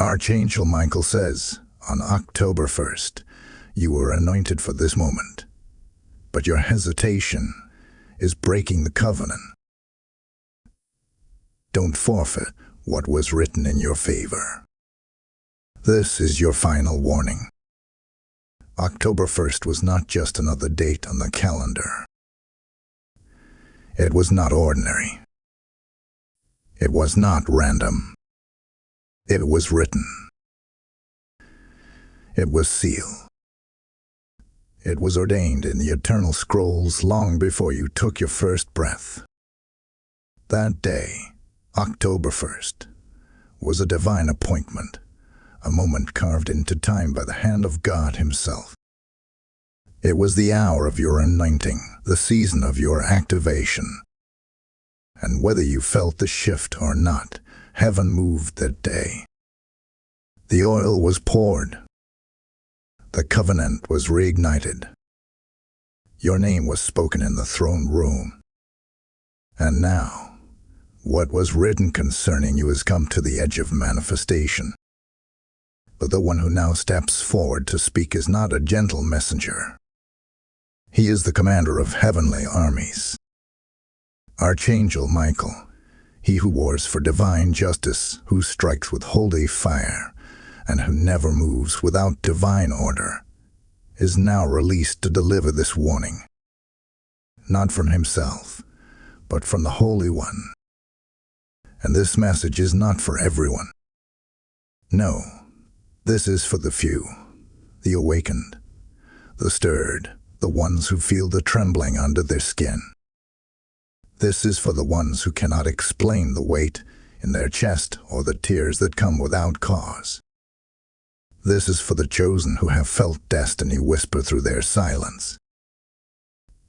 Archangel Michael says, on October 1st, you were anointed for this moment. But your hesitation is breaking the covenant. Don't forfeit what was written in your favor. This is your final warning. October 1st was not just another date on the calendar. It was not ordinary. It was not random. It was written. It was sealed. It was ordained in the eternal scrolls long before you took your first breath. That day, October 1st, was a divine appointment, a moment carved into time by the hand of God Himself. It was the hour of your anointing, the season of your activation. And whether you felt the shift or not, heaven moved that day. The oil was poured. The covenant was reignited. Your name was spoken in the throne room. And now, what was written concerning you has come to the edge of manifestation. But the one who now steps forward to speak is not a gentle messenger. He is the commander of heavenly armies. Archangel Michael, he who wars for divine justice, who strikes with holy fire, and who never moves without divine order, is now released to deliver this warning. Not from himself, but from the Holy One. And this message is not for everyone. No, this is for the few, the awakened, the stirred, the ones who feel the trembling under their skin. This is for the ones who cannot explain the weight in their chest or the tears that come without cause. This is for the chosen who have felt destiny whisper through their silence.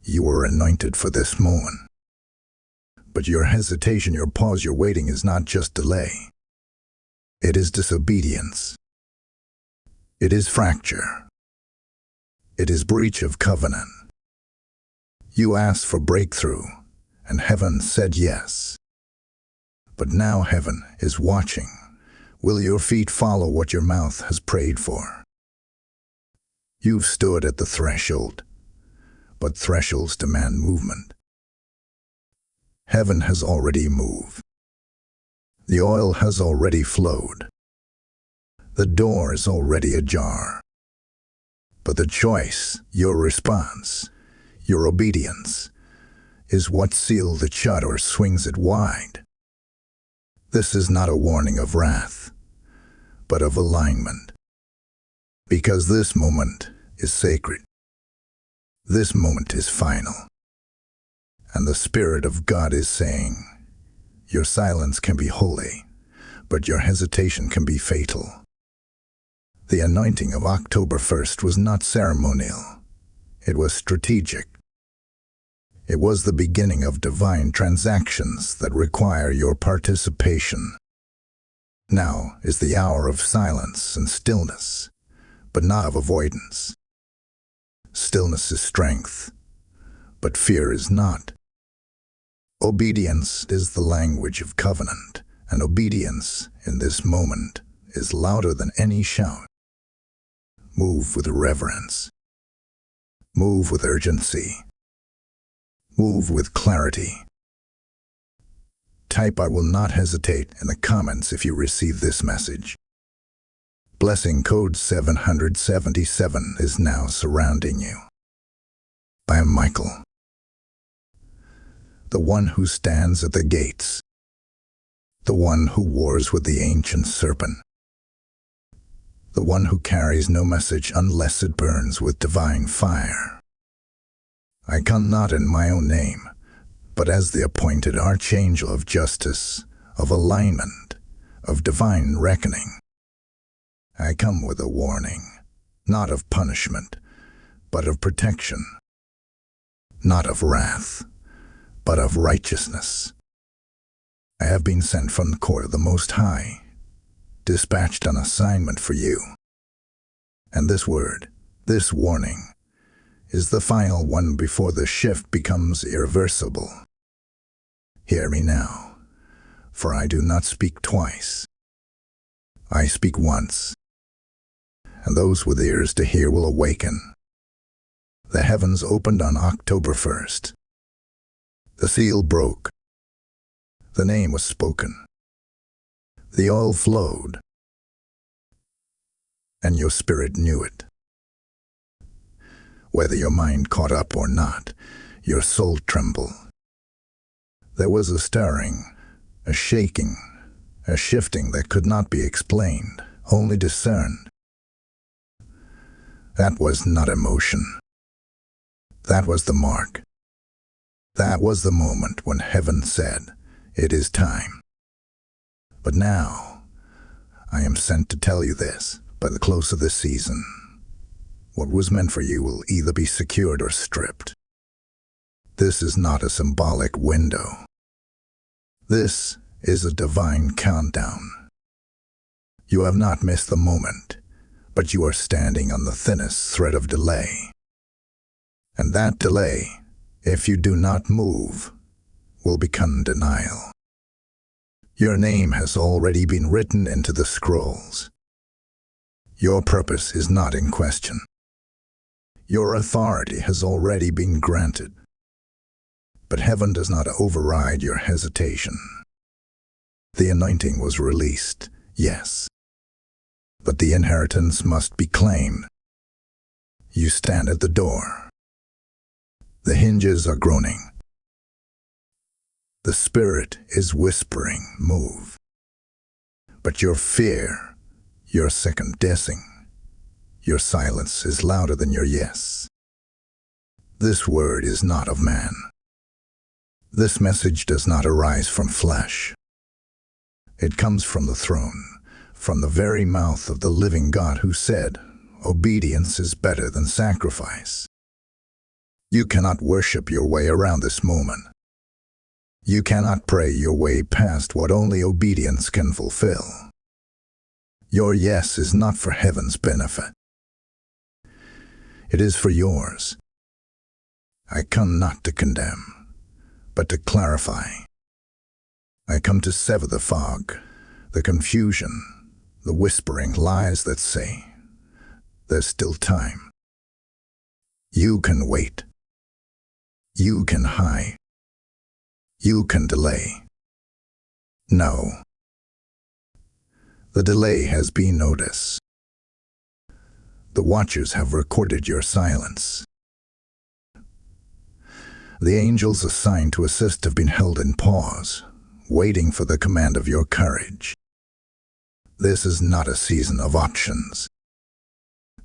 You were anointed for this moment. But your hesitation, your pause, your waiting is not just delay. It is disobedience. It is fracture. It is breach of covenant. You asked for breakthrough, and heaven said yes. But now heaven is watching. Will your feet follow what your mouth has prayed for? You've stood at the threshold, but thresholds demand movement. Heaven has already moved. The oil has already flowed. The door is already ajar. But the choice, your response, your obedience, is what seals it shut or swings it wide. This is not a warning of wrath, but of alignment. Because this moment is sacred. This moment is final. And the Spirit of God is saying, your silence can be holy, but your hesitation can be fatal. The anointing of October 1st was not ceremonial. It was strategic. It was the beginning of divine transactions that require your participation. Now is the hour of silence and stillness, but not of avoidance. Stillness is strength, but fear is not. Obedience is the language of covenant, and obedience in this moment is louder than any shout. Move with reverence. Move with urgency. Move with clarity. Type "I will not hesitate" in the comments if you receive this message. Blessing code 777 is now surrounding you. I am Michael, the one who stands at the gates, the one who wars with the ancient serpent, the one who carries no message unless it burns with divine fire. I come not in my own name, but as the appointed Archangel of justice, of alignment, of divine reckoning. I come with a warning, not of punishment, but of protection, not of wrath, but of righteousness. I have been sent from the court of the Most High, dispatched on assignment for you. And this word, this warning, is the final one before the shift becomes irreversible. Hear me now, for I do not speak twice. I speak once, and those with ears to hear will awaken. The heavens opened on October 1st. The seal broke. The name was spoken. The oil flowed, and your spirit knew it. Whether your mind caught up or not, your soul trembled. There was a stirring, a shaking, a shifting that could not be explained, only discerned. That was not emotion. That was the mark. That was the moment when heaven said, "It is time." But now, I am sent to tell you this: by the close of this season, what was meant for you will either be secured or stripped. This is not a symbolic window. This is a divine countdown. You have not missed the moment, but you are standing on the thinnest thread of delay. And that delay, if you do not move, will become denial. Your name has already been written into the scrolls. Your purpose is not in question. Your authority has already been granted. But heaven does not override your hesitation. The anointing was released, yes, but the inheritance must be claimed. You stand at the door. The hinges are groaning. The Spirit is whispering, "Move." But your fear, your second guessing, your silence is louder than your yes. This word is not of man. This message does not arise from flesh. It comes from the throne, from the very mouth of the living God who said, "Obedience is better than sacrifice." You cannot worship your way around this moment. You cannot pray your way past what only obedience can fulfill. Your yes is not for heaven's benefit. It is for yours. I come not to condemn, but to clarify. I come to sever the fog, the confusion, the whispering lies that say, "There's still time." You can wait. You can hide. You can delay. No. The delay has been noticed. The watchers have recorded your silence. The angels assigned to assist have been held in pause, waiting for the command of your courage. This is not a season of options.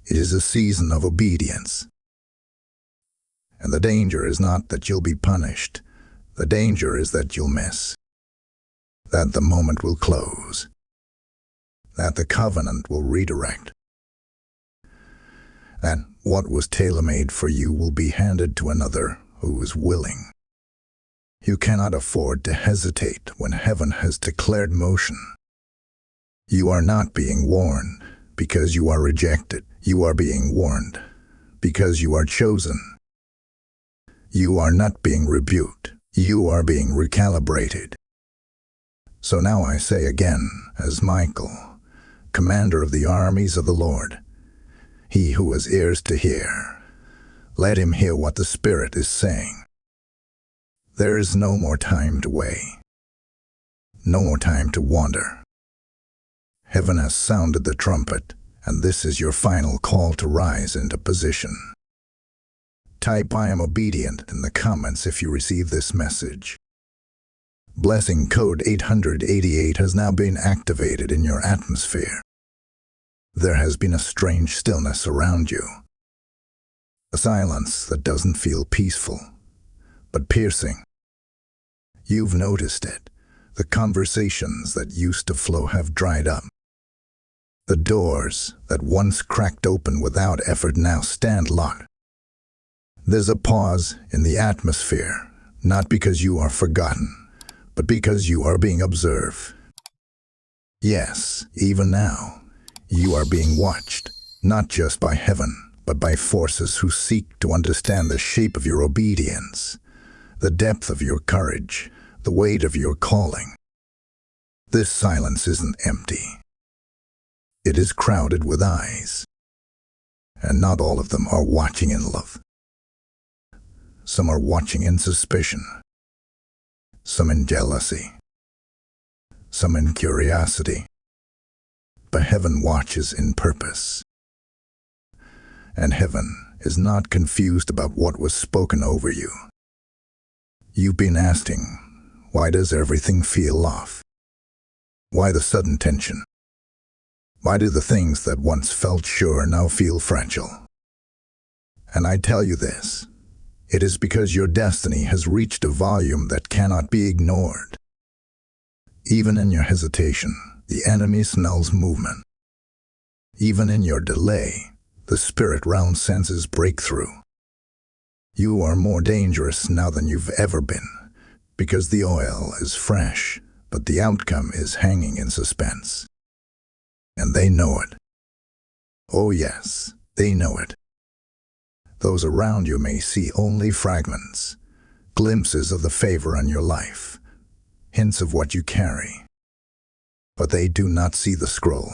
It is a season of obedience. And the danger is not that you'll be punished. The danger is that you'll miss. That the moment will close. That the covenant will redirect. That what was tailor-made for you will be handed to another who is willing. You cannot afford to hesitate when heaven has declared motion. You are not being warned because you are rejected. You are being warned because you are chosen. You are not being rebuked. You are being recalibrated. So now I say again, as Michael, commander of the armies of the Lord, he who has ears to hear, let him hear what the Spirit is saying. There is no more time to weigh. No more time to wander. Heaven has sounded the trumpet, and this is your final call to rise into position. Type "I am obedient" in the comments if you receive this message. Blessing code 888 has now been activated in your atmosphere. There has been a strange stillness around you. A silence that doesn't feel peaceful, but piercing. You've noticed it. The conversations that used to flow have dried up. The doors that once cracked open without effort now stand locked. There's a pause in the atmosphere, not because you are forgotten, but because you are being observed. Yes, even now, you are being watched, not just by heaven, but by forces who seek to understand the shape of your obedience, the depth of your courage, the weight of your calling. This silence isn't empty. It is crowded with eyes, and not all of them are watching in love. Some are watching in suspicion, some in jealousy, some in curiosity. But heaven watches in purpose. And heaven is not confused about what was spoken over you. You've been asking, why does everything feel off? Why the sudden tension? Why do the things that once felt sure now feel fragile? And I tell you this, it is because your destiny has reached a volume that cannot be ignored. Even in your hesitation, the enemy smells movement. Even in your delay, the spirit realm senses breakthrough. You are more dangerous now than you've ever been, because the oil is fresh, but the outcome is hanging in suspense. And they know it. Oh yes, they know it. Those around you may see only fragments, glimpses of the favor in your life, hints of what you carry. But they do not see the scroll.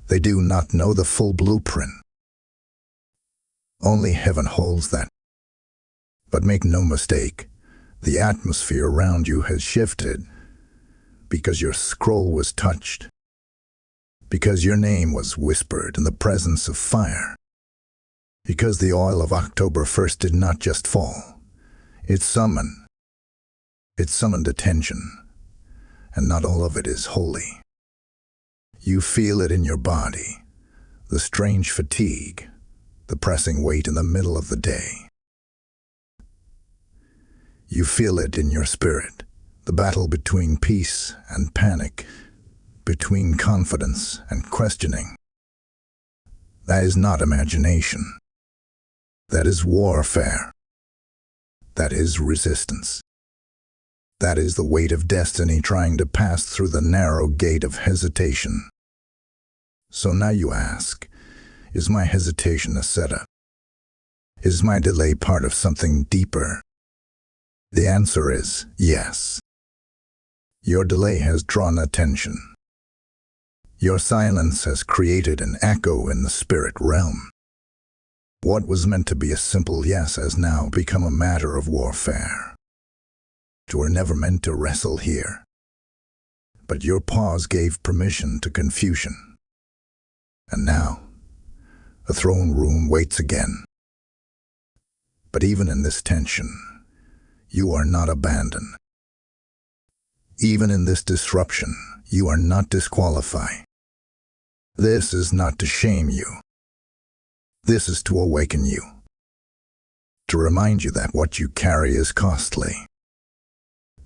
They do not know the full blueprint. Only heaven holds that. But make no mistake, the atmosphere around you has shifted because your scroll was touched, because your name was whispered in the presence of fire, because the oil of October 1st did not just fall. It summoned attention, and not all of it is holy. You feel it in your body, the strange fatigue, the pressing weight in the middle of the day. You feel it in your spirit, the battle between peace and panic, between confidence and questioning. That is not imagination. That is warfare. That is resistance. That is the weight of destiny trying to pass through the narrow gate of hesitation. So now you ask, is my hesitation a setup? Is my delay part of something deeper? The answer is yes. Your delay has drawn attention. Your silence has created an echo in the spirit realm. What was meant to be a simple yes has now become a matter of warfare. You were never meant to wrestle here. But your pause gave permission to confusion. And now, the throne room waits again. But even in this tension, you are not abandoned. Even in this disruption, you are not disqualified. This is not to shame you. This is to awaken you. To remind you that what you carry is costly.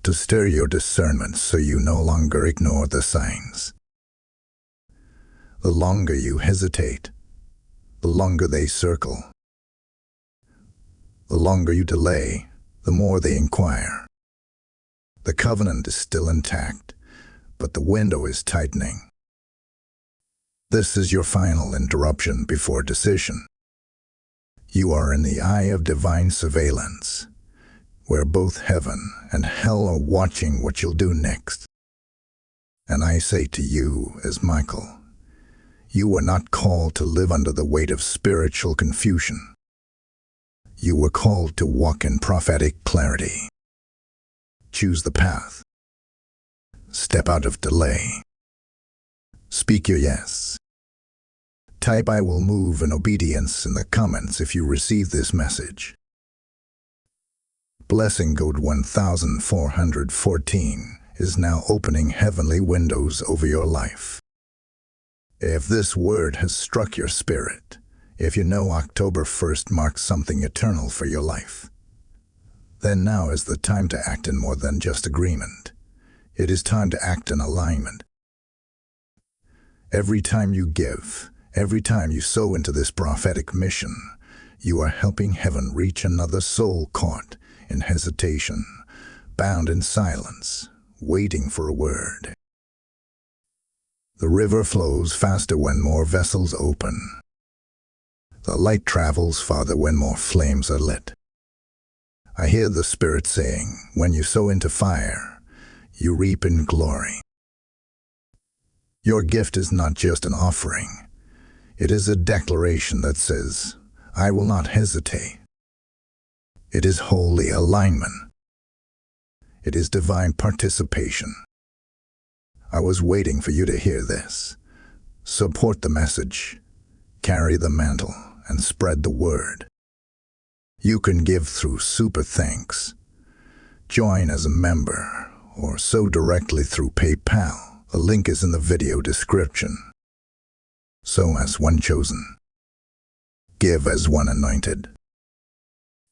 To stir your discernment so you no longer ignore the signs. The longer you hesitate, the longer they circle. The longer you delay, the more they inquire. The covenant is still intact, but the window is tightening. This is your final interruption before decision. You are in the eye of divine surveillance, where both heaven and hell are watching what you'll do next. And I say to you as Michael, you were not called to live under the weight of spiritual confusion. You were called to walk in prophetic clarity. Choose the path. Step out of delay. Speak your yes. Type "I will move in obedience" in the comments if you receive this message. Blessing Code 1414 is now opening heavenly windows over your life. If this word has struck your spirit, if you know October 1st marks something eternal for your life, then now is the time to act in more than just agreement. It is time to act in alignment. Every time you give, every time you sow into this prophetic mission, you are helping heaven reach another soul caught in hesitation, bound in silence, waiting for a word. The river flows faster when more vessels open. The light travels farther when more flames are lit. I hear the Spirit saying, when you sow into fire, you reap in glory. Your gift is not just an offering. It is a declaration that says, I will not hesitate. It is holy alignment. It is divine participation. I was waiting for you to hear this. Support the message, carry the mantle, and spread the word. You can give through Super Thanks, join as a member, or sow directly through PayPal. The link is in the video description. Sow as one chosen. Give as one anointed.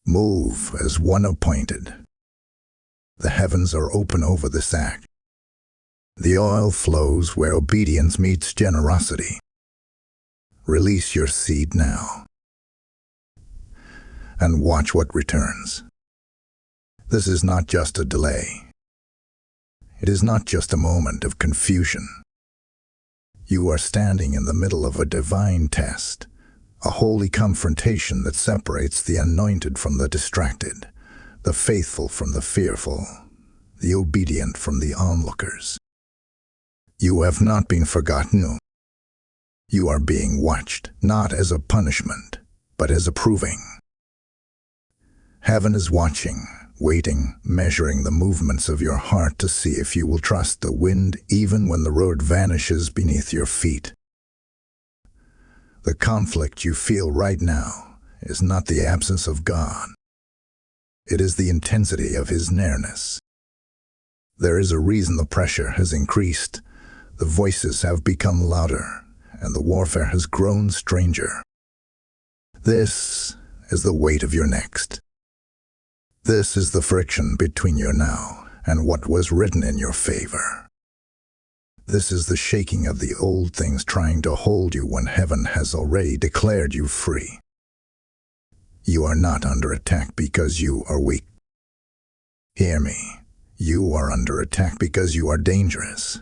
Move as one appointed. The heavens are open over this act. The oil flows where obedience meets generosity. Release your seed now. And watch what returns. This is not just a delay. It is not just a moment of confusion. You are standing in the middle of a divine test, a holy confrontation that separates the anointed from the distracted, the faithful from the fearful, the obedient from the onlookers. You have not been forgotten. You are being watched, not as a punishment, but as a proving. Heaven is watching, waiting, measuring the movements of your heart to see if you will trust the wind even when the road vanishes beneath your feet. The conflict you feel right now is not the absence of God. It is the intensity of His nearness. There is a reason the pressure has increased, the voices have become louder, and the warfare has grown stranger. This is the weight of your next. This is the friction between your now and what was written in your favor. This is the shaking of the old things trying to hold you when heaven has already declared you free. You are not under attack because you are weak. Hear me. You are under attack because you are dangerous.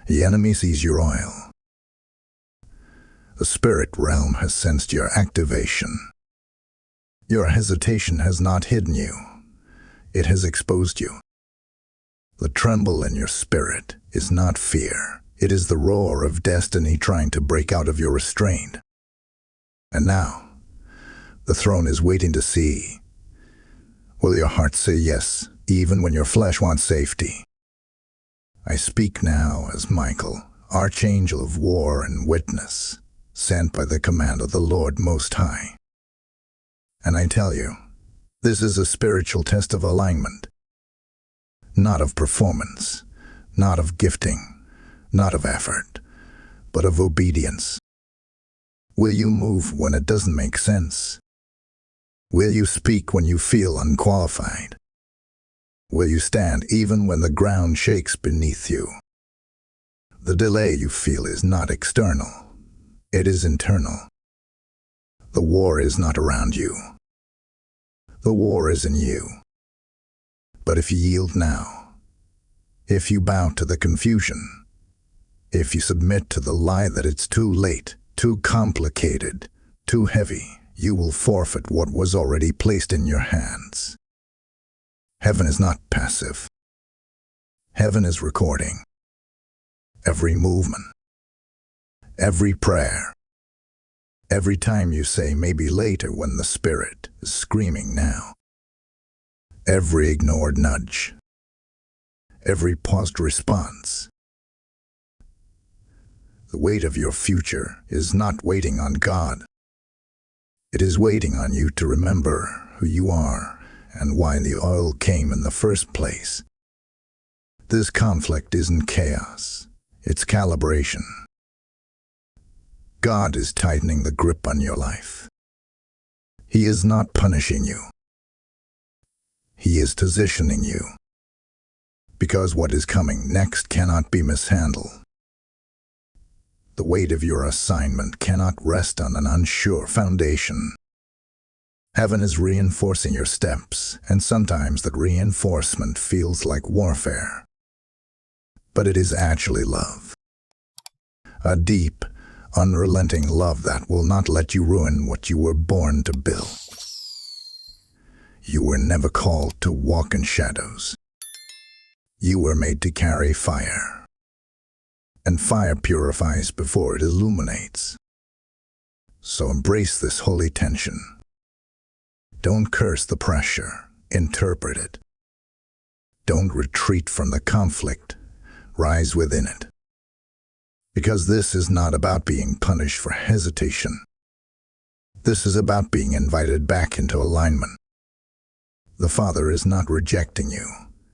The enemy sees your oil. The spirit realm has sensed your activation. Your hesitation has not hidden you. It has exposed you. The tremble in your spirit is not fear. It is the roar of destiny trying to break out of your restraint. And now, the throne is waiting to see. Will your heart say yes, even when your flesh wants safety? I speak now as Michael, Archangel of war and witness, sent by the command of the Lord Most High. And I tell you, this is a spiritual test of alignment. Not of performance, not of gifting, not of effort, but of obedience. Will you move when it doesn't make sense? Will you speak when you feel unqualified? Will you stand even when the ground shakes beneath you? The delay you feel is not external. It is internal. The war is not around you. The war is in you. But if you yield now, if you bow to the confusion, if you submit to the lie that it's too late, too complicated, too heavy, you will forfeit what was already placed in your hands. Heaven is not passive. Heaven is recording. Every movement, every prayer, every time you say maybe later when the Spirit is screaming now. Every ignored nudge. Every paused response. The weight of your future is not waiting on God. It is waiting on you to remember who you are and why the oil came in the first place. This conflict isn't chaos. It's calibration. God is tightening the grip on your life. He is not punishing you. He is positioning you. Because what is coming next cannot be mishandled. The weight of your assignment cannot rest on an unsure foundation. Heaven is reinforcing your steps, and sometimes that reinforcement feels like warfare. But it is actually love. A deep, unrelenting love that will not let you ruin what you were born to build. You were never called to walk in shadows. You were made to carry fire. and fire purifies before it illuminates. So embrace this holy tension. Don't curse the pressure, interpret it. Don't retreat from the conflict, rise within it. Because this is not about being punished for hesitation. This is about being invited back into alignment. The Father is not rejecting you.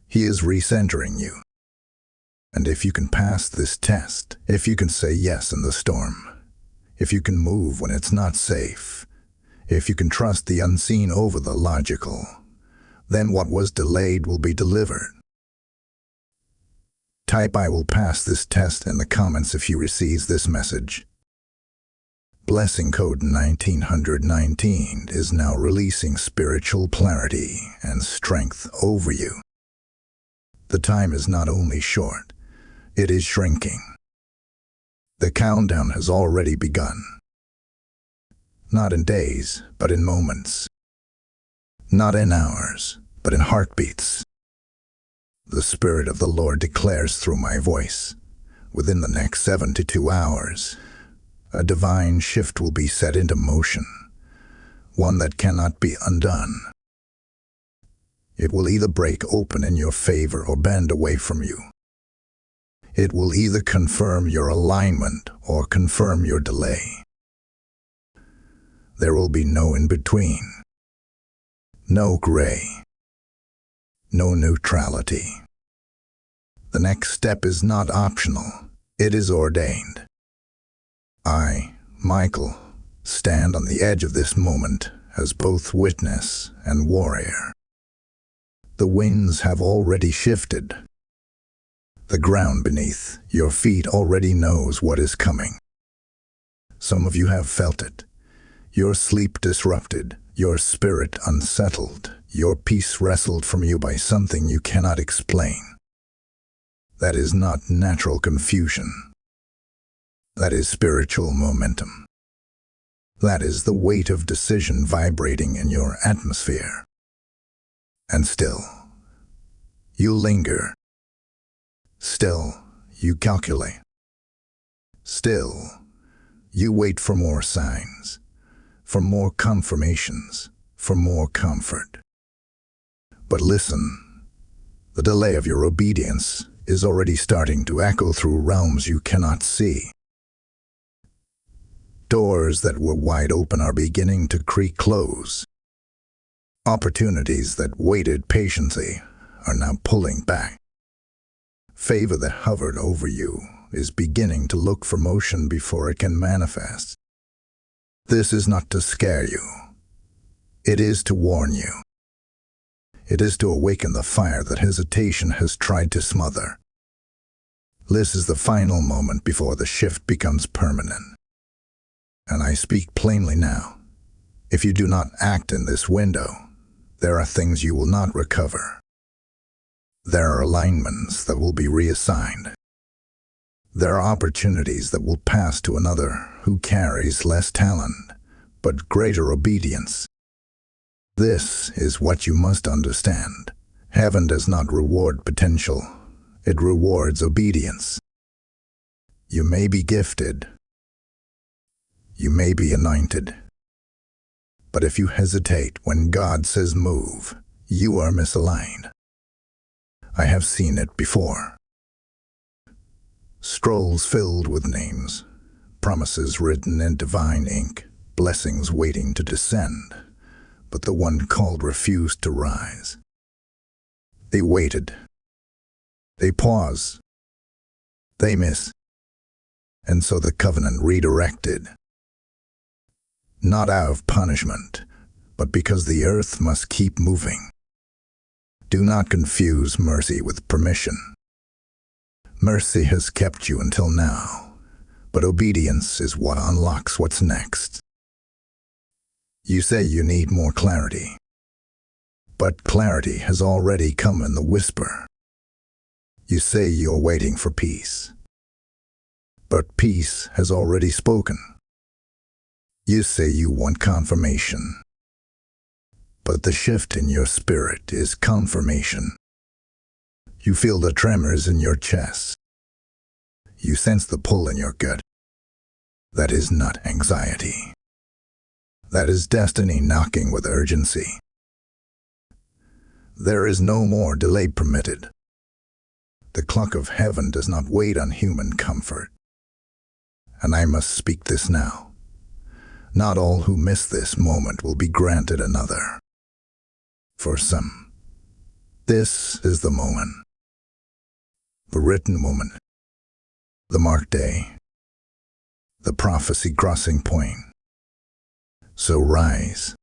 He is recentering you. And if you can pass this test, if you can say yes in the storm, if you can move when it's not safe, if you can trust the unseen over the logical, then what was delayed will be delivered. Type "I will pass this test" in the comments if you receive this message. Blessing code 1919 is now releasing spiritual clarity and strength over you. The time is not only short, it is shrinking. The countdown has already begun. Not in days, but in moments. Not in hours, but in heartbeats. The Spirit of the Lord declares through my voice, within the next 72 hours, a divine shift will be set into motion, one that cannot be undone. It will either break open in your favor or bend away from you. It will either confirm your alignment or confirm your delay. There will be no in-between, no gray, no neutrality. The next step is not optional, it is ordained. I, Michael, stand on the edge of this moment as both witness and warrior. The winds have already shifted. The ground beneath your feet already knows what is coming. Some of you have felt it. Your sleep disrupted, your spirit unsettled, your peace wrestled from you by something you cannot explain. That is not natural confusion. That is spiritual momentum. That is the weight of decision vibrating in your atmosphere. And still, you linger. Still, you calculate. Still, you wait for more signs, for more confirmations, for more comfort. But listen, the delay of your obedience is already starting to echo through realms you cannot see. Doors that were wide open are beginning to creak close. Opportunities that waited patiently are now pulling back. Favor that hovered over you is beginning to look for motion before it can manifest. This is not to scare you. It is to warn you. It is to awaken the fire that hesitation has tried to smother. This is the final moment before the shift becomes permanent. And I speak plainly now. If you do not act in this window, there are things you will not recover. There are alignments that will be reassigned. There are opportunities that will pass to another who carries less talent, but greater obedience. This is what you must understand. Heaven does not reward potential. It rewards obedience. You may be gifted. You may be anointed. But if you hesitate when God says move, you are misaligned. I have seen it before. Scrolls filled with names, promises written in divine ink, blessings waiting to descend, but the one called refused to rise. They waited. They pause. They miss. And so the covenant redirected. Not out of punishment, but because the earth must keep moving. Do not confuse mercy with permission. Mercy has kept you until now, but obedience is what unlocks what's next. You say you need more clarity, but clarity has already come in the whisper. You say you're waiting for peace, but peace has already spoken. You say you want confirmation, but the shift in your spirit is confirmation. You feel the tremors in your chest. You sense the pull in your gut. That is not anxiety. That is destiny knocking with urgency. There is no more delay permitted. The clock of heaven does not wait on human comfort. And I must speak this now. Not all who miss this moment will be granted another. For some, this is the moment. The written moment. The marked day. The prophecy crossing point. So rise.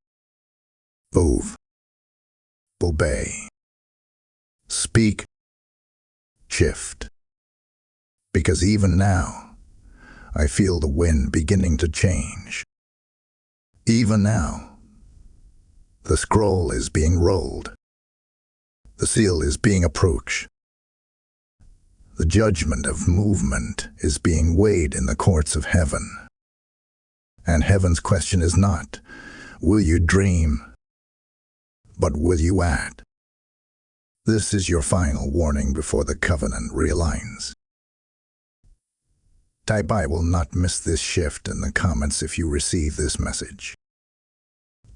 Move. Obey. Speak. Shift. Because even now, I feel the wind beginning to change. Even now, the scroll is being rolled. The seal is being approached. The judgment of movement is being weighed in the courts of heaven. And heaven's question is not, will you dream, but will you act? This is your final warning before the covenant realigns. Type I will not miss this shift in the comments if you receive this message.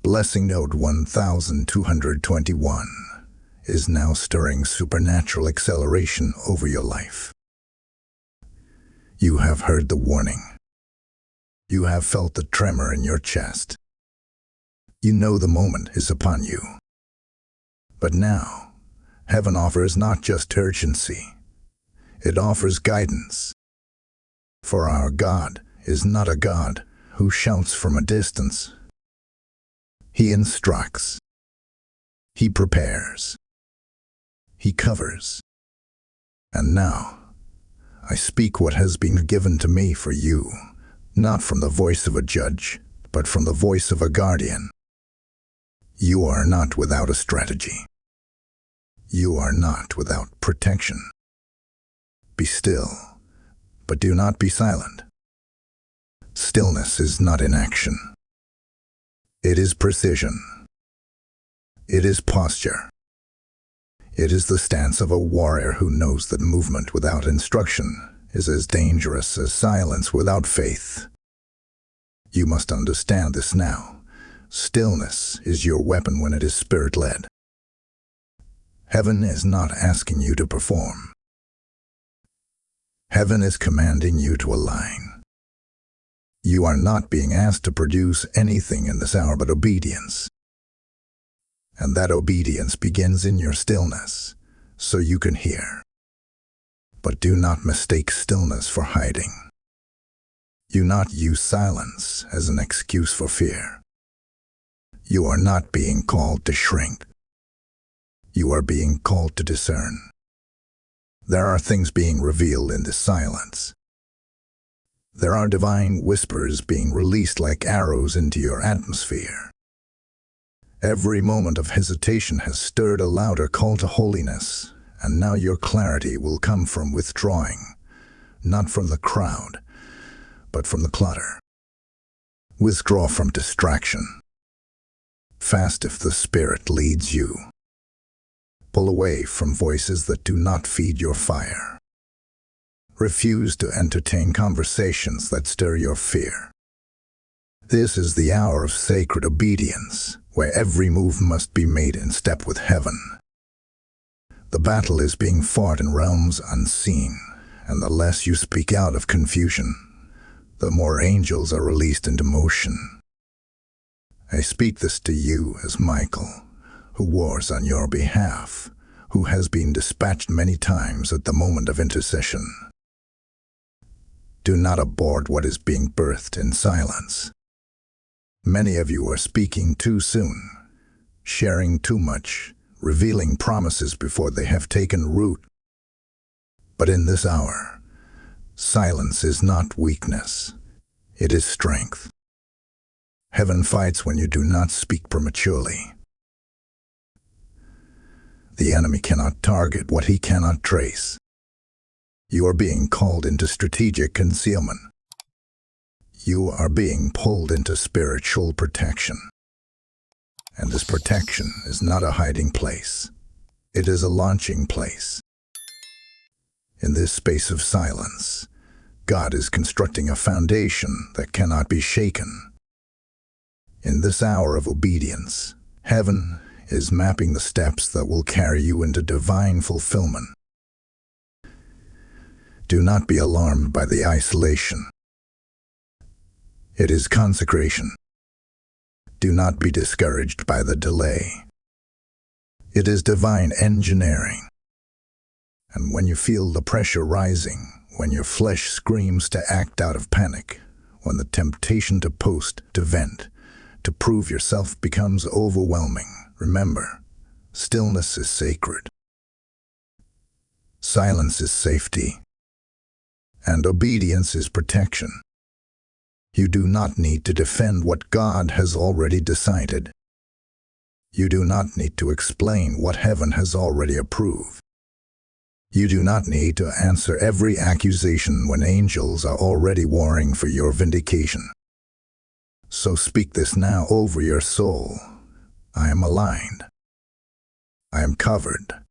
Blessing note 1221 is now stirring supernatural acceleration over your life. You have heard the warning. You have felt the tremor in your chest. You know the moment is upon you. But now, heaven offers not just urgency, it offers guidance. For our God is not a God who shouts from a distance. He instructs. He prepares. He covers. And now, I speak what has been given to me for you, not from the voice of a judge, but from the voice of a guardian. You are not without a strategy. You are not without protection. Be still, but do not be silent. Stillness is not inaction. It is precision. It is posture. It is the stance of a warrior who knows that movement without instruction is as dangerous as silence without faith. You must understand this now. Stillness is your weapon when it is spirit-led. Heaven is not asking you to perform. Heaven is commanding you to align. You are not being asked to produce anything in this hour but obedience. And that obedience begins in your stillness, so you can hear. But do not mistake stillness for hiding. Do not use silence as an excuse for fear. You are not being called to shrink. You are being called to discern. There are things being revealed in this silence. There are divine whispers being released like arrows into your atmosphere. Every moment of hesitation has stirred a louder call to holiness, and now your clarity will come from withdrawing, not from the crowd, but from the clutter. Withdraw from distraction. Fast if the Spirit leads you. Pull away from voices that do not feed your fire. Refuse to entertain conversations that stir your fear. This is the hour of sacred obedience, where every move must be made in step with heaven. The battle is being fought in realms unseen, and the less you speak out of confusion, the more angels are released into motion. I speak this to you as Michael, who wars on your behalf, who has been dispatched many times at the moment of intercession. Do not abort what is being birthed in silence. Many of you are speaking too soon, sharing too much, revealing promises before they have taken root. But in this hour, silence is not weakness, it is strength. Heaven fights when you do not speak prematurely. The enemy cannot target what he cannot trace. You are being called into strategic concealment. You are being pulled into spiritual protection. And this protection is not a hiding place. It is a launching place. In this space of silence, God is constructing a foundation that cannot be shaken. In this hour of obedience, heaven is mapping the steps that will carry you into divine fulfillment. Do not be alarmed by the isolation. It is consecration. Do not be discouraged by the delay. It is divine engineering. And when you feel the pressure rising, when your flesh screams to act out of panic, when the temptation to post, to vent, to prove yourself becomes overwhelming, remember, stillness is sacred. Silence is safety. And obedience is protection. You do not need to defend what God has already decided. You do not need to explain what heaven has already approved. You do not need to answer every accusation when angels are already warring for your vindication. So speak this now over your soul. I am aligned. I am covered.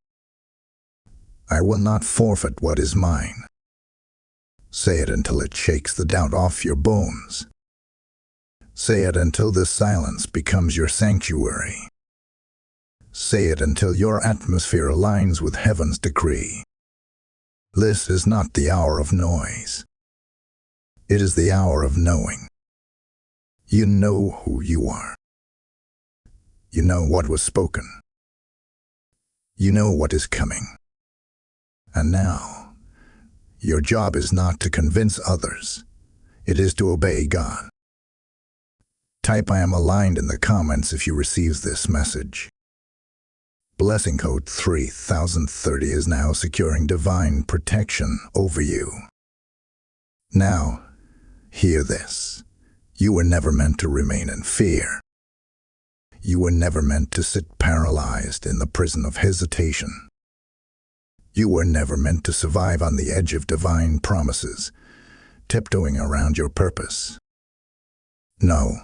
I will not forfeit what is mine. Say it until it shakes the doubt off your bones. Say it until this silence becomes your sanctuary. Say it until your atmosphere aligns with heaven's decree. This is not the hour of noise. It is the hour of knowing. You know who you are. You know what was spoken. You know what is coming. And now, your job is not to convince others. It is to obey God. Type I am aligned in the comments if you receive this message. Blessing code 3030 is now securing divine protection over you. Now, hear this. You were never meant to remain in fear. You were never meant to sit paralyzed in the prison of hesitation. You were never meant to survive on the edge of divine promises, tiptoeing around your purpose. No.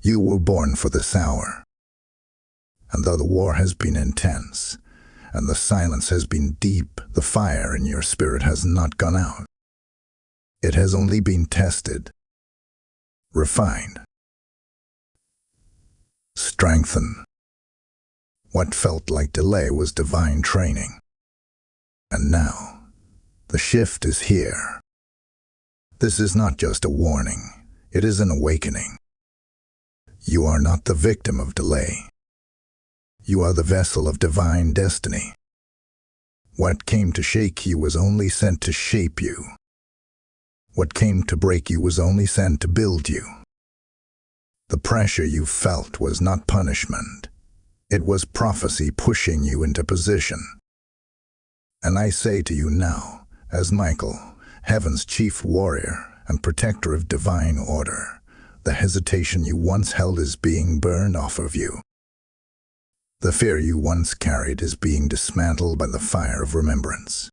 You were born for this hour. And though the war has been intense, and the silence has been deep, the fire in your spirit has not gone out. It has only been tested, refined, strengthened. What felt like delay was divine training. And now, the shift is here. This is not just a warning, it is an awakening. You are not the victim of delay. You are the vessel of divine destiny. What came to shake you was only sent to shape you. What came to break you was only sent to build you. The pressure you felt was not punishment. It was prophecy pushing you into position. And I say to you now, as Michael, heaven's chief warrior and protector of divine order, the hesitation you once held is being burned off of you. The fear you once carried is being dismantled by the fire of remembrance.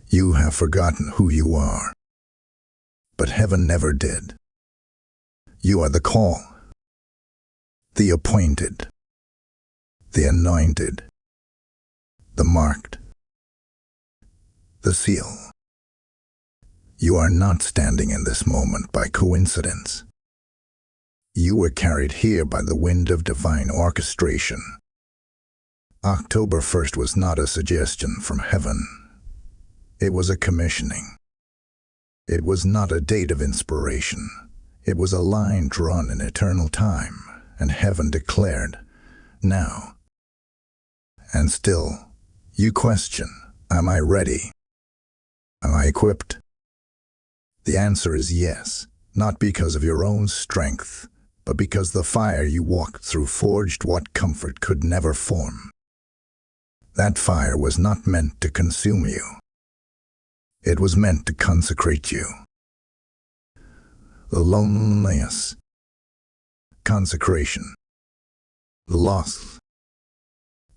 You have forgotten who you are. But heaven never did. You are the call, the appointed, the anointed, the marked, the seal. You are not standing in this moment by coincidence. You were carried here by the wind of divine orchestration. October 1st was not a suggestion from heaven. It was a commissioning. It was not a date of inspiration. It was a line drawn in eternal time, and heaven declared, now. And still, you question, am I ready? Am I equipped? The answer is yes, not because of your own strength, but because the fire you walked through forged what comfort could never form. That fire was not meant to consume you. It was meant to consecrate you. The loneliness, consecration. The loss,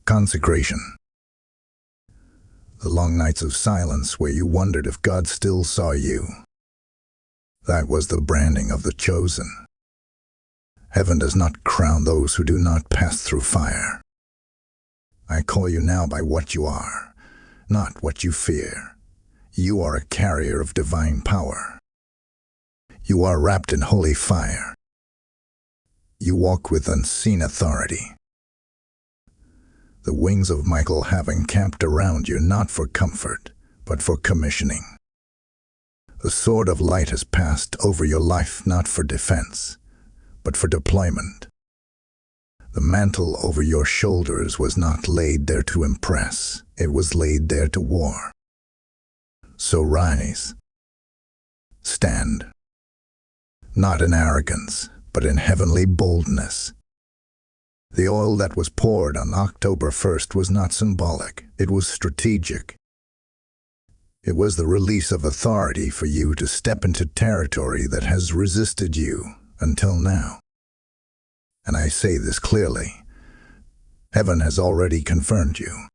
consecration. The long nights of silence where you wondered if God still saw you. That was the branding of the chosen. Heaven does not crown those who do not pass through fire. I call you now by what you are, not what you fear. You are a carrier of divine power. You are wrapped in holy fire. You walk with unseen authority. The wings of Michael have encamped around you not for comfort, but for commissioning. The sword of light has passed over your life not for defense, but for deployment. The mantle over your shoulders was not laid there to impress, it was laid there to war. So rise. Stand. Not in arrogance, but in heavenly boldness. The oil that was poured on October 1st was not symbolic, it was strategic. It was the release of authority for you to step into territory that has resisted you until now. And I say this clearly, heaven has already confirmed you.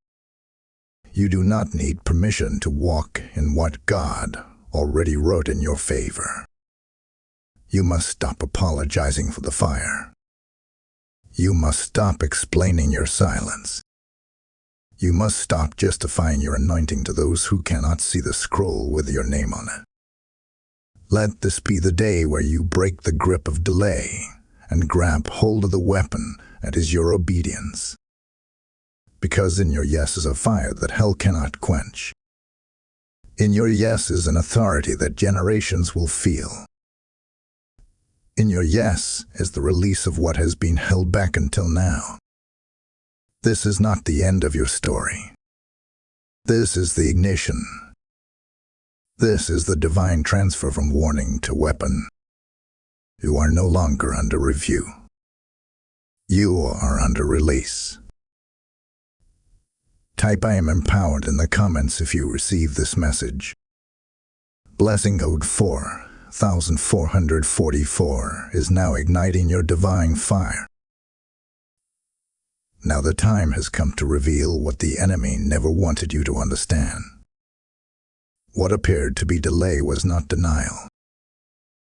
You do not need permission to walk in what God already wrote in your favor. You must stop apologizing for the fire. You must stop explaining your silence. You must stop justifying your anointing to those who cannot see the scroll with your name on it. Let this be the day where you break the grip of delay and grab hold of the weapon that is your obedience. Because in your yes is a fire that hell cannot quench. In your yes is an authority that generations will feel. In your yes is the release of what has been held back until now. This is not the end of your story. This is the ignition. This is the divine transfer from warning to weapon. You are no longer under review. You are under release. Type "I am empowered" in the comments if you receive this message. Blessing code 4444 is now igniting your divine fire. Now the time has come to reveal what the enemy never wanted you to understand. What appeared to be delay was not denial.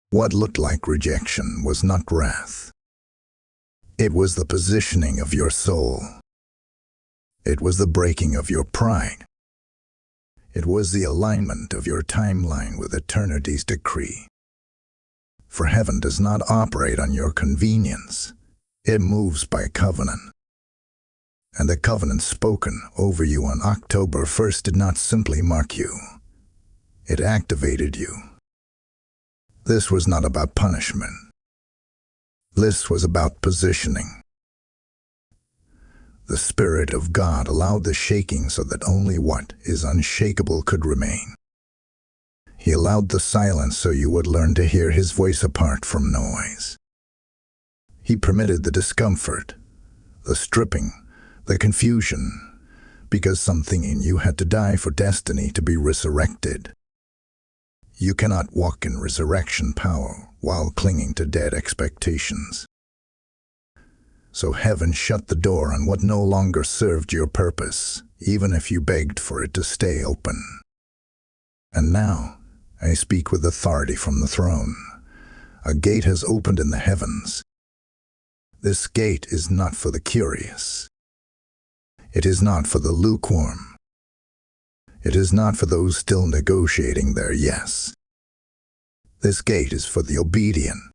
What looked like rejection was not wrath. It was the positioning of your soul. It was the breaking of your pride. It was the alignment of your timeline with eternity's decree. For heaven does not operate on your convenience. It moves by covenant. And the covenant spoken over you on October 1st did not simply mark you. It activated you. This was not about punishment. This was about positioning. The Spirit of God allowed the shaking so that only what is unshakable could remain. He allowed the silence so you would learn to hear His voice apart from noise. He permitted the discomfort, the stripping, the confusion, because something in you had to die for destiny to be resurrected. You cannot walk in resurrection power while clinging to dead expectations. So heaven shut the door on what no longer served your purpose, even if you begged for it to stay open. And now, I speak with authority from the throne. A gate has opened in the heavens. This gate is not for the curious. It is not for the lukewarm. It is not for those still negotiating their yes. This gate is for the obedient.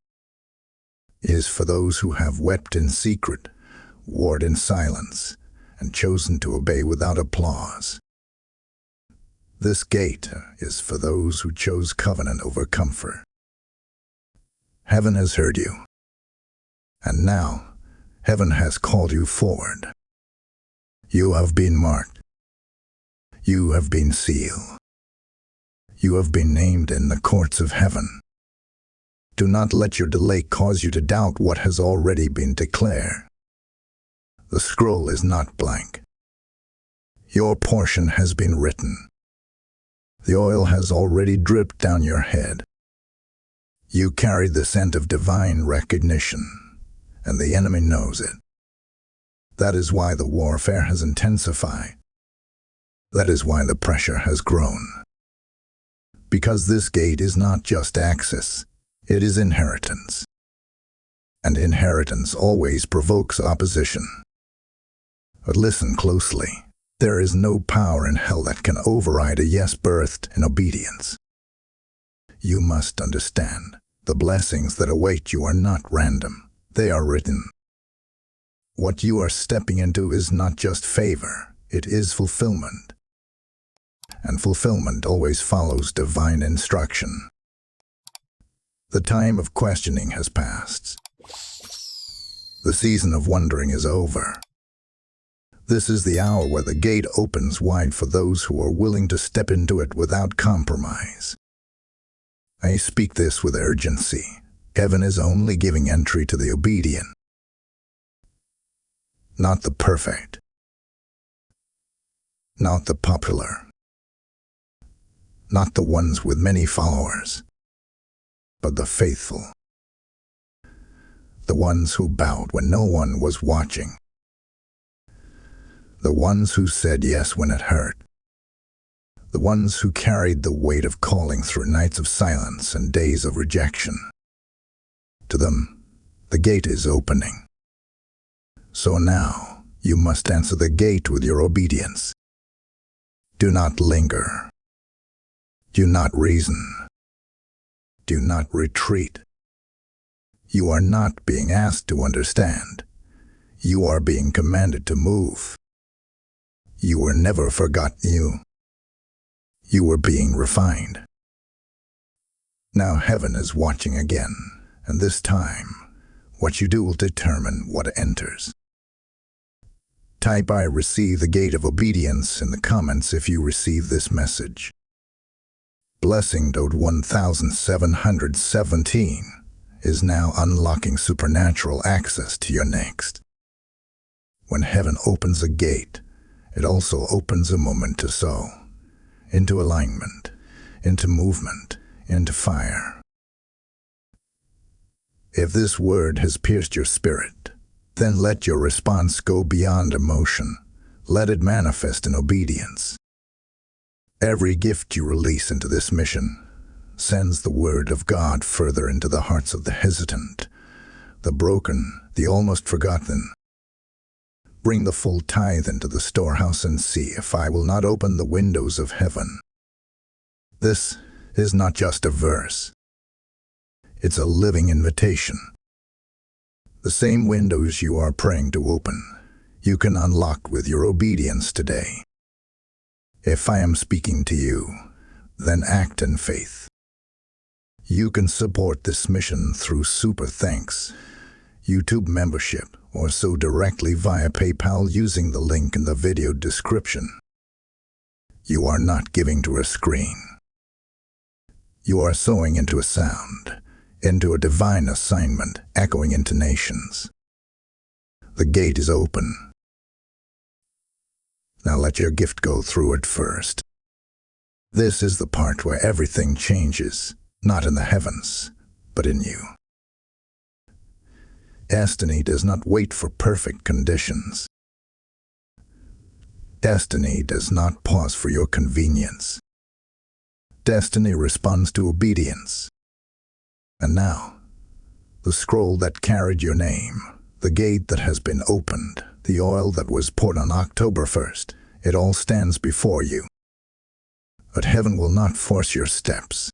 It is for those who have wept in secret, warred in silence, and chosen to obey without applause. This gate is for those who chose covenant over comfort. Heaven has heard you. And now, heaven has called you forward. You have been marked. You have been sealed. You have been named in the courts of heaven. Do not let your delay cause you to doubt what has already been declared. The scroll is not blank. Your portion has been written. The oil has already dripped down your head. You carry the scent of divine recognition, and the enemy knows it. That is why the warfare has intensified. That is why the pressure has grown. Because this gate is not just access, it is inheritance. And inheritance always provokes opposition. But listen closely. There is no power in hell that can override a yes birthed in obedience. You must understand, the blessings that await you are not random. They are written. What you are stepping into is not just favor, it is fulfillment. And fulfillment always follows divine instruction. The time of questioning has passed. The season of wondering is over. This is the hour where the gate opens wide for those who are willing to step into it without compromise. I speak this with urgency. Heaven is only giving entry to the obedient, not the perfect, not the popular, not the ones with many followers, but the faithful, the ones who bowed when no one was watching, the ones who said yes when it hurt, the ones who carried the weight of calling through nights of silence and days of rejection. To them, the gate is opening. So now, you must answer the gate with your obedience. Do not linger. Do not reason. Do not retreat. You are not being asked to understand. You are being commanded to move. You were never forgotten. You were being refined. Now heaven is watching again, and this time, what you do will determine what enters. Type I receive the gate of obedience in the comments if you receive this message. Blessing Code 1717 is now unlocking supernatural access to your next. When heaven opens a gate, it also opens a moment to sow, into alignment, into movement, into fire. If this word has pierced your spirit, then let your response go beyond emotion. Let it manifest in obedience. Every gift you release into this mission sends the word of God further into the hearts of the hesitant, the broken, the almost forgotten. Bring the full tithe into the storehouse and see if I will not open the windows of heaven. This is not just a verse. It's a living invitation. The same windows you are praying to open, you can unlock with your obedience today. If I am speaking to you, then act in faith. You can support this mission through Super Thanks, YouTube membership, or sow directly via PayPal using the link in the video description. You are not giving to a screen. You are sowing into a sound, into a divine assignment echoing into nations. The gate is open. Now let your gift go through it first. This is the part where everything changes, not in the heavens, but in you. Destiny does not wait for perfect conditions. Destiny does not pause for your convenience. Destiny responds to obedience. And now, the scroll that carried your name, the gate that has been opened, the oil that was poured on October 1st, it all stands before you. But heaven will not force your steps.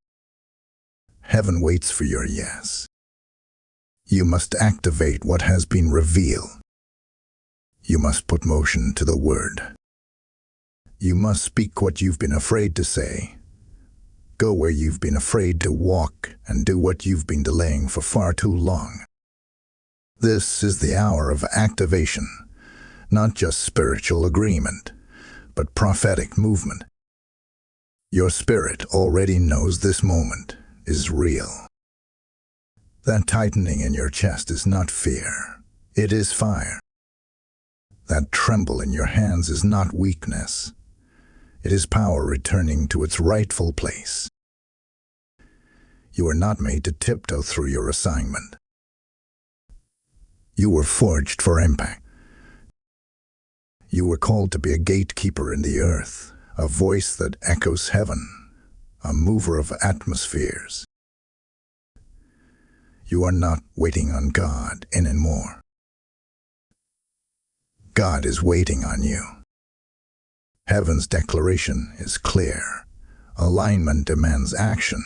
Heaven waits for your yes. You must activate what has been revealed. You must put motion to the word. You must speak what you've been afraid to say. Go where you've been afraid to walk and do what you've been delaying for far too long. This is the hour of activation, not just spiritual agreement, but prophetic movement. Your spirit already knows this moment is real. That tightening in your chest is not fear, it is fire. That tremble in your hands is not weakness, it is power returning to its rightful place. You are not made to tiptoe through your assignment. You were forged for impact. You were called to be a gatekeeper in the earth, a voice that echoes heaven, a mover of atmospheres. You are not waiting on God anymore. God is waiting on you. Heaven's declaration is clear. Alignment demands action.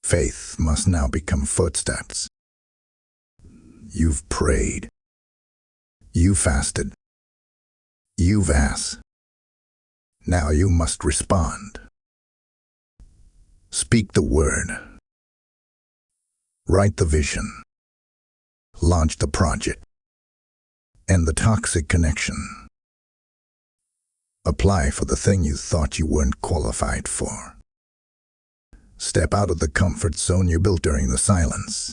Faith must now become footsteps. You've prayed. You fasted. You've asked. Now you must respond. Speak the word. Write the vision. Launch the project. End the toxic connection. Apply for the thing you thought you weren't qualified for. Step out of the comfort zone you built during the silence.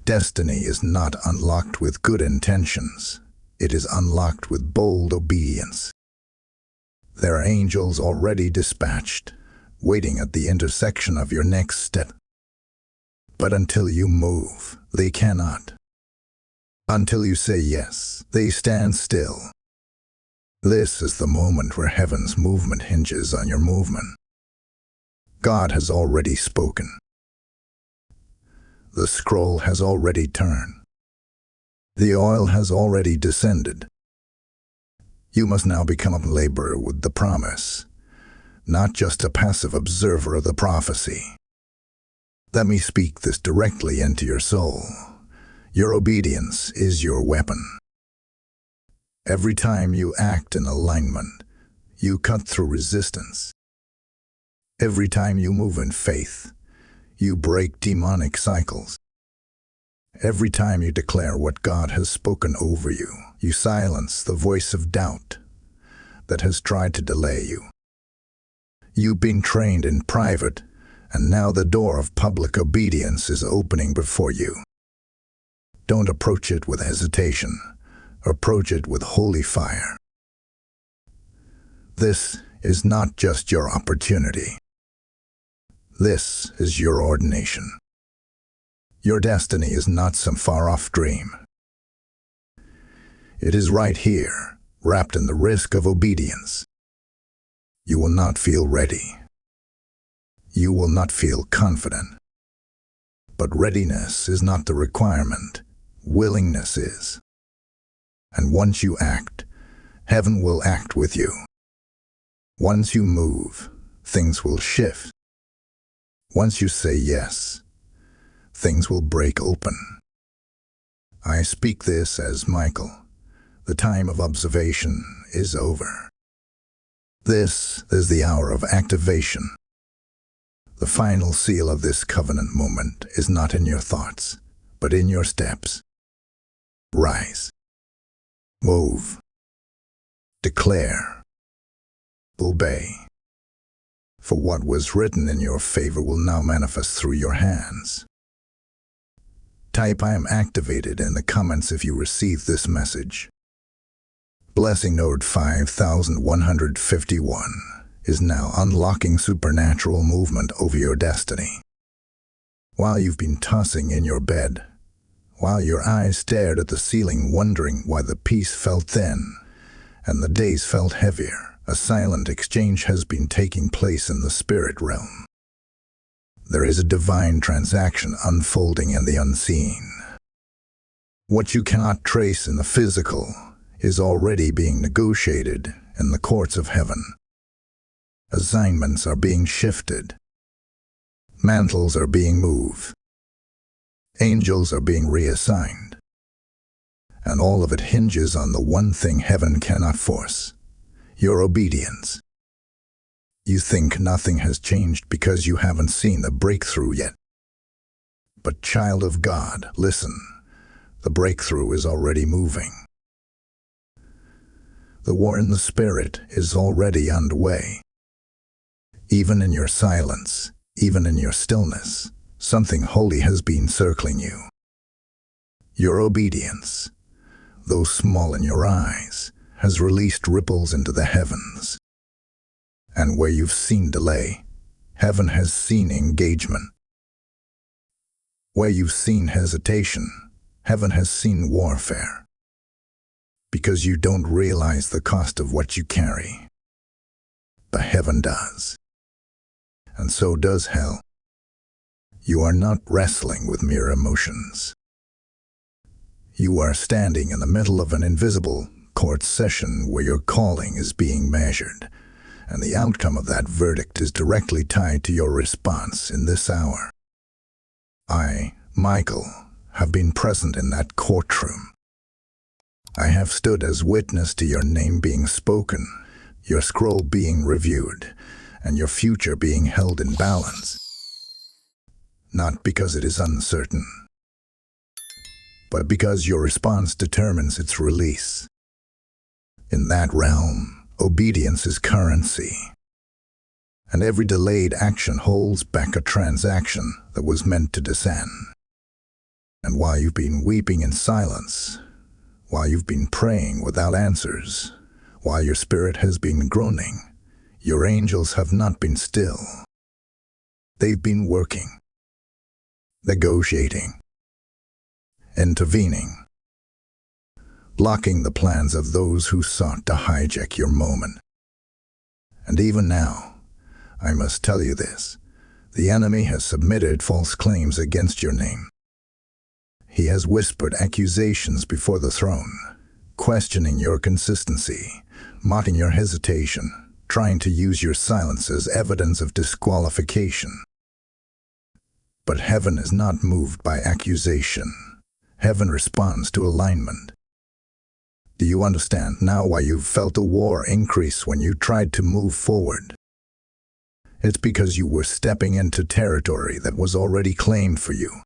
Destiny is not unlocked with good intentions. It is unlocked with bold obedience. There are angels already dispatched, waiting at the intersection of your next step. But until you move, they cannot. Until you say yes, they stand still. This is the moment where heaven's movement hinges on your movement. God has already spoken. The scroll has already turned. The oil has already descended. You must now become a laborer with the promise, not just a passive observer of the prophecy. Let me speak this directly into your soul. Your obedience is your weapon. Every time you act in alignment, you cut through resistance. Every time you move in faith, you break demonic cycles. Every time you declare what God has spoken over you, you silence the voice of doubt that has tried to delay you. You've been trained in private, and now the door of public obedience is opening before you. Don't approach it with hesitation. Approach it with holy fire. This is not just your opportunity. This is your ordination. Your destiny is not some far-off dream. It is right here, wrapped in the risk of obedience. You will not feel ready. You will not feel confident. But readiness is not the requirement. Willingness is. And once you act, heaven will act with you. Once you move, things will shift. Once you say yes, things will break open. I speak this as Michael. The time of observation is over. This is the hour of activation. The final seal of this covenant moment is not in your thoughts, but in your steps. Rise. Move. Declare. Obey. For what was written in your favor will now manifest through your hands. Type I am activated in the comments if you receive this message. Blessing Node 5151 is now unlocking supernatural movement over your destiny. While you've been tossing in your bed, while your eyes stared at the ceiling wondering why the peace felt thin and the days felt heavier, a silent exchange has been taking place in the spirit realm. There is a divine transaction unfolding in the unseen. What you cannot trace in the physical is already being negotiated in the courts of heaven. Assignments are being shifted. Mantles are being moved. Angels are being reassigned. And all of it hinges on the one thing heaven cannot force: your obedience. You think nothing has changed because you haven't seen the breakthrough yet. But child of God, listen. The breakthrough is already moving. The war in the spirit is already underway. Even in your silence, even in your stillness, something holy has been circling you. Your obedience, though small in your eyes, has released ripples into the heavens. And where you've seen delay, heaven has seen engagement. Where you've seen hesitation, heaven has seen warfare. Because you don't realize the cost of what you carry. But heaven does. And so does hell. You are not wrestling with mere emotions. You are standing in the middle of an invisible, court session where your calling is being measured, and the outcome of that verdict is directly tied to your response in this hour. I, Michael, have been present in that courtroom. I have stood as witness to your name being spoken, your scroll being reviewed, and your future being held in balance. Not because it is uncertain, but because your response determines its release. In that realm, obedience is currency, and every delayed action holds back a transaction that was meant to descend. And while you've been weeping in silence, while you've been praying without answers, while your spirit has been groaning, your angels have not been still. They've been working, negotiating, intervening, blocking the plans of those who sought to hijack your moment. And even now, I must tell you this, the enemy has submitted false claims against your name. He has whispered accusations before the throne, questioning your consistency, mocking your hesitation, trying to use your silence as evidence of disqualification. But heaven is not moved by accusation. Heaven responds to alignment. Do you understand now why you've felt a war increase when you tried to move forward? It's because you were stepping into territory that was already claimed for you.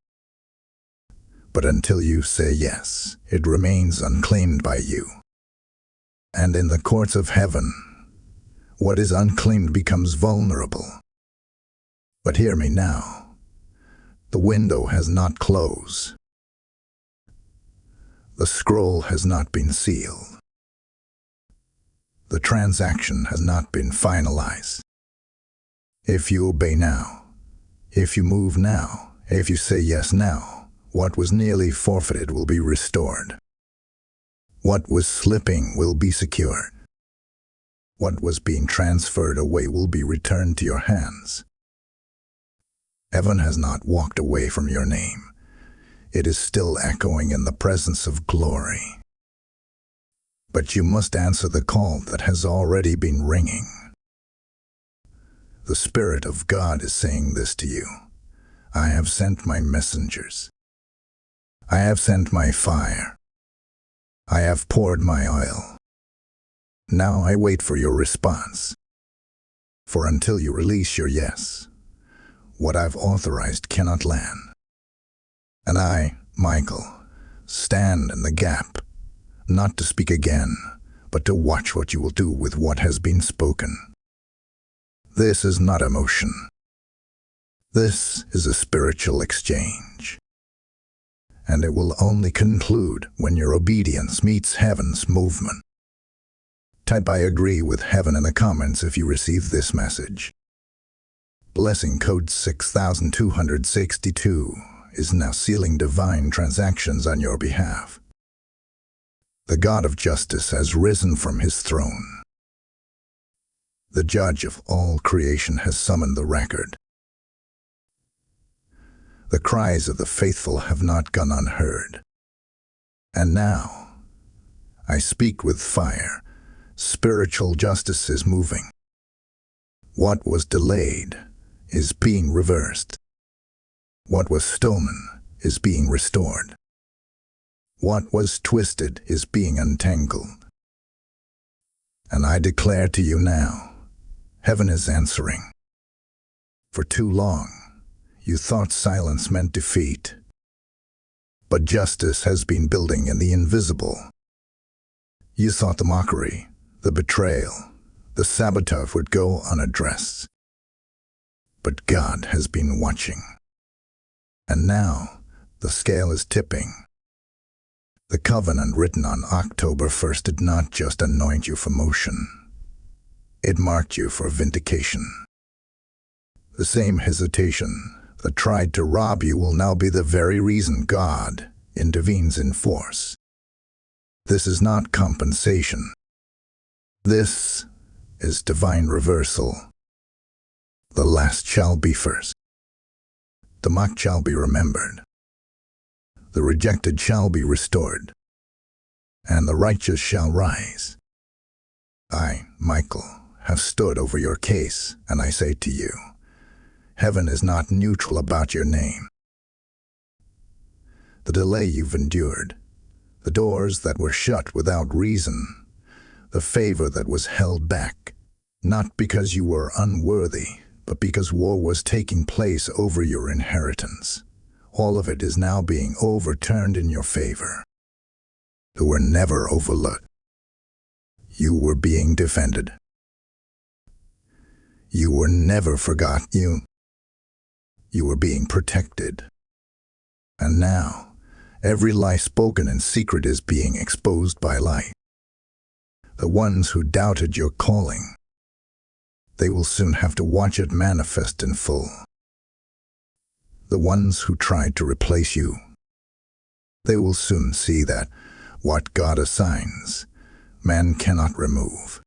But until you say yes, it remains unclaimed by you. And in the courts of heaven, what is unclaimed becomes vulnerable. But hear me now. The window has not closed. The scroll has not been sealed. The transaction has not been finalized. If you obey now, if you move now, if you say yes now, what was nearly forfeited will be restored. What was slipping will be secured. What was being transferred away will be returned to your hands. Heaven has not walked away from your name. It is still echoing in the presence of glory. But you must answer the call that has already been ringing. The Spirit of God is saying this to you. I have sent my messengers. I have sent my fire. I have poured my oil. Now I wait for your response. For until you release your yes, what I've authorized cannot land. And I, Michael, stand in the gap, not to speak again, but to watch what you will do with what has been spoken. This is not emotion. This is a spiritual exchange. And it will only conclude when your obedience meets heaven's movement. Type I agree with heaven in the comments if you receive this message. Blessing code 6262 is now sealing divine transactions on your behalf. The God of justice has risen from his throne. The judge of all creation has summoned the record. The cries of the faithful have not gone unheard. And now, I speak with fire. Spiritual justice is moving. What was delayed is being reversed. What was stolen is being restored. What was twisted is being untangled. And I declare to you now, heaven is answering. For too long, you thought silence meant defeat. But justice has been building in the invisible. You thought the mockery, the betrayal, the sabotage would go unaddressed. But God has been watching. And now, the scale is tipping. The covenant written on October 1st did not just anoint you for motion. It marked you for vindication. The same hesitation that tried to rob you will now be the very reason God intervenes in force. This is not compensation. This is divine reversal. The last shall be first. The mocked shall be remembered. The rejected shall be restored. and the righteous shall rise. I, Michael, have stood over your case, and I say to you, heaven is not neutral about your name. The delay you've endured, the doors that were shut without reason, the favor that was held back, not because you were unworthy, but because war was taking place over your inheritance. All of it is now being overturned in your favor. You were never overlooked. You were being defended. You were never forgotten. You were being protected. And now, every lie spoken in secret is being exposed by light. The ones who doubted your calling, they will soon have to watch it manifest in full. The ones who tried to replace you, they will soon see that what God assigns, man cannot remove.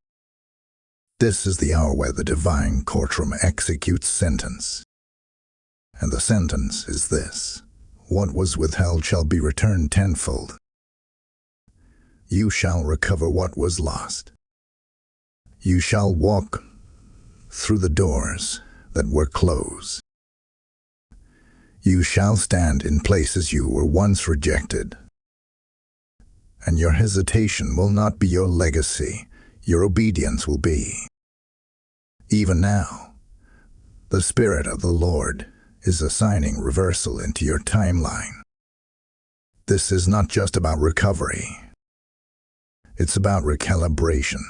This is the hour where the divine courtroom executes sentence. And the sentence is this: what was withheld shall be returned tenfold. You shall recover what was lost. You shall walk through the doors that were closed. You shall stand in places you were once rejected. And your hesitation will not be your legacy, your obedience will be. Even now, the Spirit of the Lord is assigning reversal into your timeline. This is not just about recovery. It's about recalibration.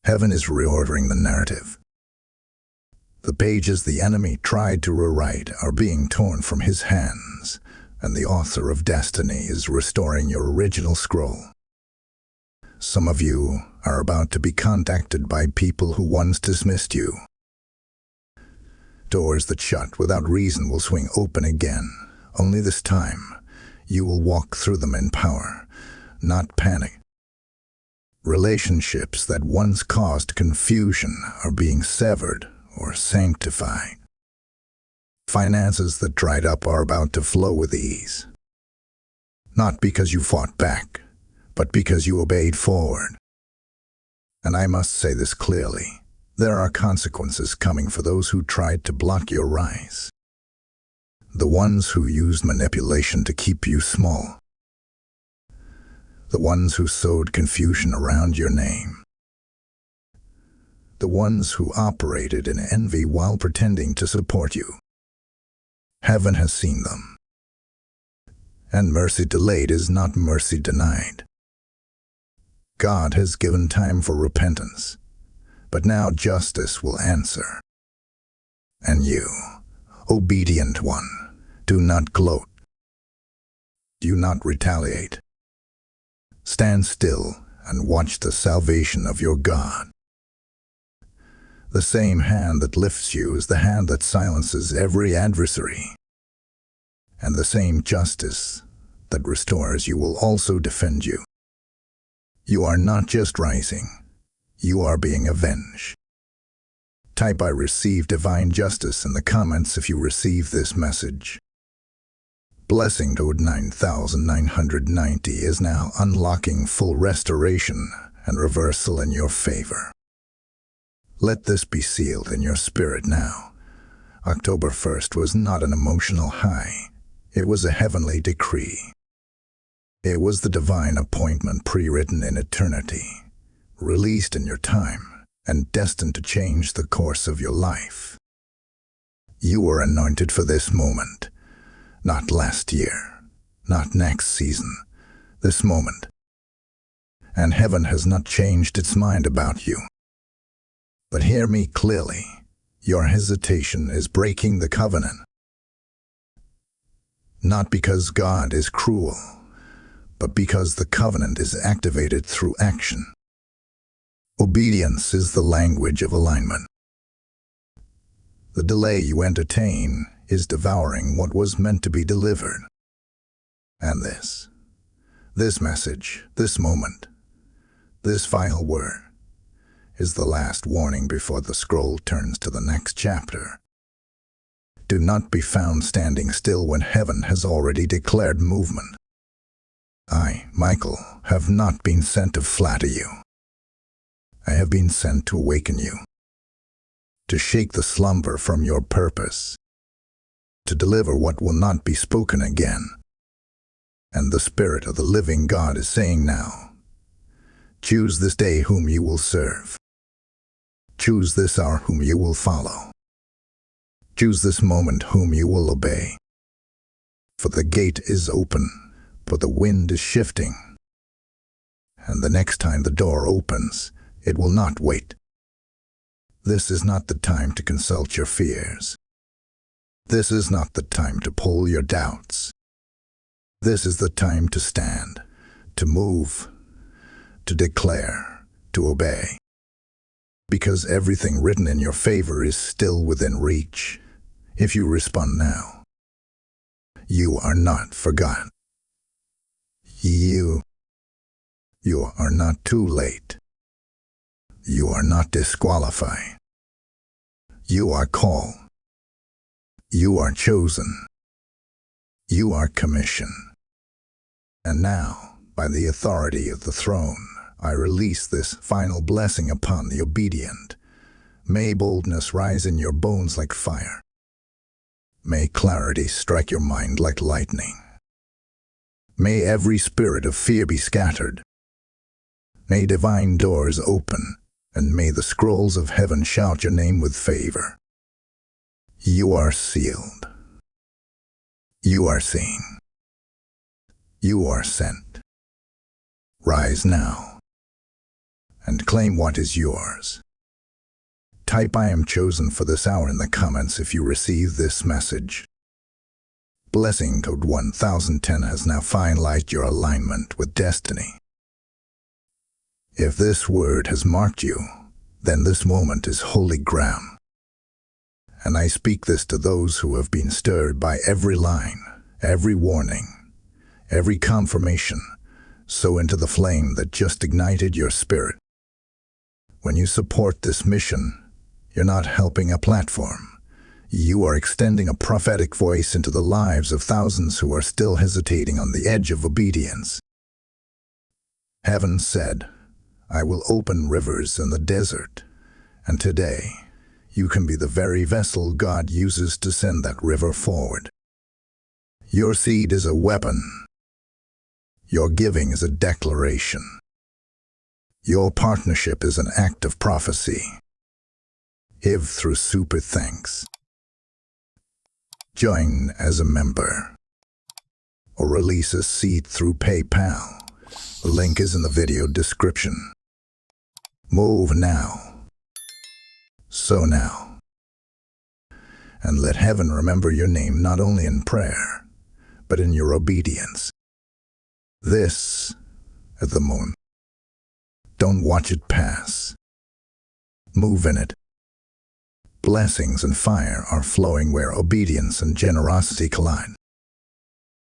Heaven is reordering the narrative. The pages the enemy tried to rewrite are being torn from his hands, and the author of destiny is restoring your original scroll. Some of you are about to be contacted by people who once dismissed you. Doors that shut without reason will swing open again, only this time you will walk through them in power, not panic. Relationships that once caused confusion are being severed or sanctified. Finances that dried up are about to flow with ease. Not because you fought back, but because you obeyed forward. And I must say this clearly: there are consequences coming for those who tried to block your rise. The ones who used manipulation to keep you small. The ones who sowed confusion around your name. The ones who operated in envy while pretending to support you. Heaven has seen them. And mercy delayed is not mercy denied. God has given time for repentance, but now justice will answer. And you, obedient one, do not gloat. Do not retaliate. Stand still and watch the salvation of your God. The same hand that lifts you is the hand that silences every adversary. And the same justice that restores you will also defend you. You are not just rising, you are being avenged. Type "I receive divine justice" in the comments if you receive this message. Blessing code 9990 is now unlocking full restoration and reversal in your favor. Let this be sealed in your spirit now. October 1st was not an emotional high. It was a heavenly decree. It was the divine appointment pre-written in eternity, released in your time, and destined to change the course of your life. You were anointed for this moment. Not last year, not next season, this moment. And heaven has not changed its mind about you. But hear me clearly, your hesitation is breaking the covenant. Not because God is cruel, but because the covenant is activated through action. Obedience is the language of alignment. The delay you entertain is devouring what was meant to be delivered. And this message, this moment, this final word, is the last warning before the scroll turns to the next chapter. Do not be found standing still when heaven has already declared movement. I, Michael, have not been sent to flatter you. I have been sent to awaken you, to shake the slumber from your purpose, to deliver what will not be spoken again. And the Spirit of the living God is saying now, choose this day whom you will serve. Choose this hour whom you will follow. Choose this moment whom you will obey. For the gate is open, but the wind is shifting. And the next time the door opens, it will not wait. This is not the time to consult your fears. This is not the time to pull your doubts. This is the time to stand, to move, to declare, to obey. Because everything written in your favor is still within reach, if you respond now. You are not forgotten. You are not too late. You are not disqualified. You are called. You are chosen. You are commissioned. And now, by the authority of the throne, I release this final blessing upon the obedient. May boldness rise in your bones like fire. May clarity strike your mind like lightning. May every spirit of fear be scattered. May divine doors open, and may the scrolls of heaven shout your name with favor. You are sealed. You are seen. You are sent. Rise now, and claim what is yours. Type "I am chosen for this hour" in the comments if you receive this message. Blessing code 1010 has now finalized your alignment with destiny. If this word has marked you, then this moment is holy ground. And I speak this to those who have been stirred by every line, every warning, every confirmation, so into the flame that just ignited your spirit. When you support this mission, you're not helping a platform. You are extending a prophetic voice into the lives of thousands who are still hesitating on the edge of obedience. Heaven said, I will open rivers in the desert, and today, you can be the very vessel God uses to send that river forward. Your seed is a weapon. Your giving is a declaration. Your partnership is an act of prophecy. Give through super thanks. Join as a member. Or release a seed through PayPal. The link is in the video description. Move now. Sow now. And let heaven remember your name not only in prayer, but in your obedience. This is the moment. Don't watch it pass. Move in it. Blessings and fire are flowing where obedience and generosity collide.